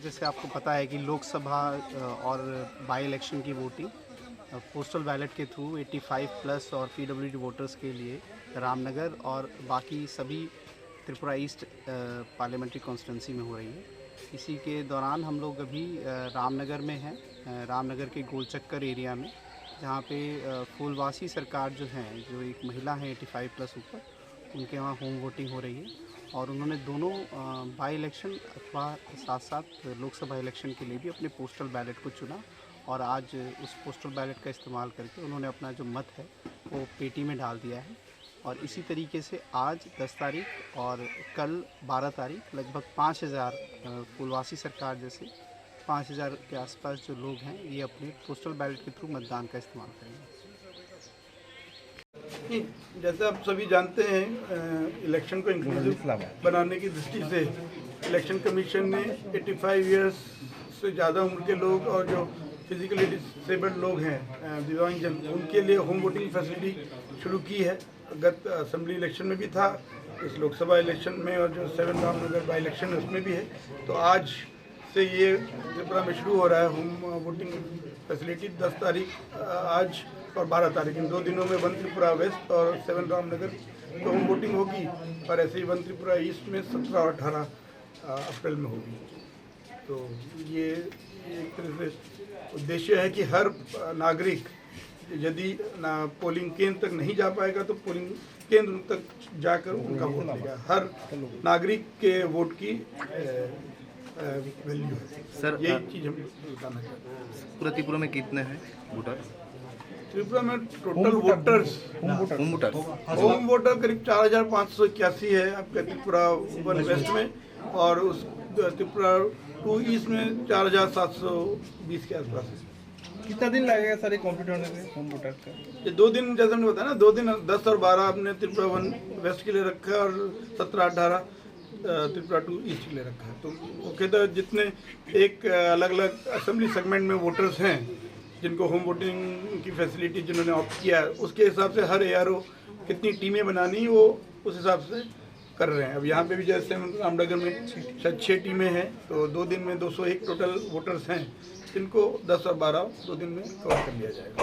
जैसे आपको पता है कि लोकसभा और बाई इलेक्शन की वोटिंग पोस्टल बैलेट के थ्रू 85 प्लस और पीडब्ल्यूडी वोटर्स के लिए रामनगर और बाकी सभी त्रिपुरा ईस्ट पार्लियामेंट्री कॉन्स्टिट्यूंसी में हो रही है। इसी के दौरान हम लोग अभी रामनगर में हैं, रामनगर के गोलचक्कर एरिया में, जहाँ पे फूलवासी सरकार जो हैं, जो एक महिला हैं 85 प्लस ऊपर, उनके वहाँ होम वोटिंग हो रही है और उन्होंने दोनों बाई इलेक्शन अथवा साथ साथ लोकसभा इलेक्शन के लिए भी अपने पोस्टल बैलेट को चुना और आज उस पोस्टल बैलेट का इस्तेमाल करके उन्होंने अपना जो मत है वो पेटी में डाल दिया है। और इसी तरीके से आज 10 तारीख और कल 12 तारीख लगभग 5000 फूलवासी सरकार जैसे 5000 के आसपास जो लोग हैं ये अपने पोस्टल बैलेट के थ्रू मतदान का इस्तेमाल करेंगे। जैसे आप सभी जानते हैं, इलेक्शन को इंक्लूसिव बनाने की दृष्टि से इलेक्शन कमीशन ने 85 इयर्स से ज़्यादा उम्र के लोग और जो फिजिकली डिसेबल्ड लोग हैं, दिव्यांग जन, उनके लिए होम वोटिंग फैसिलिटी शुरू की है। गत असेंबली इलेक्शन में भी था, इस लोकसभा इलेक्शन में और जो 7 रामनगर बाई इलेक्शन है उसमें भी है। तो आज से ये त्रिपुरा में शुरू हो रहा है होम वोटिंग फैसिलिटी। 10 तारीख आज और 12 तारीख, इन 2 दिनों में 1 त्रिपुरा वेस्ट और 7 रामनगर तो होम वोटिंग होगी और ऐसे ही 1 त्रिपुरा ईस्ट में 17 और 18 अप्रैल में होगी। तो ये एक तरह से उद्देश्य है कि हर नागरिक यदि पोलिंग केंद्र तक नहीं जा पाएगा तो पोलिंग केंद्र तक जाकर उनका वोट देगा। हर नागरिक के वोट की वैल्यू है सर, यही चीज़ हम बताना चाहते हैं। पूरा त्रिपुरा में कितने हैं वोटर? त्रिपुरा में टोटल होम वोटर करीब 4581 है आपका त्रिपुरा 1 वेस्ट में, और उस त्रिपुरा 2 ईस्ट में 4720 के आसपास है। कितना दिन लगेगा सर ये कंप्लीट होने में होम वोटर का? ये 2 दिन, जैसे हमने बताया ना, 2 दिन 10 और 12 हमने त्रिपुरा 1 वेस्ट के लिए रखा है और 17-18 त्रिपुरा 2 ईस्ट के लिए रखा है। तो मुख्यतः जितने एक अलग अलग असेंबली सेगमेंट में वोटर्स हैं जिनको होम वोटिंग की फैसिलिटी जिन्होंने ऑप्ट किया है, उसके हिसाब से हर ARO कितनी टीमें बनानी वो उस हिसाब से कर रहे हैं। अब यहाँ पे भी जैसे रामनगर में शायद 6 टीमें हैं, तो 2 दिन में 201 टोटल वोटर्स हैं, जिनको 10 और 12 2 दिन में कवर कर लिया जाएगा।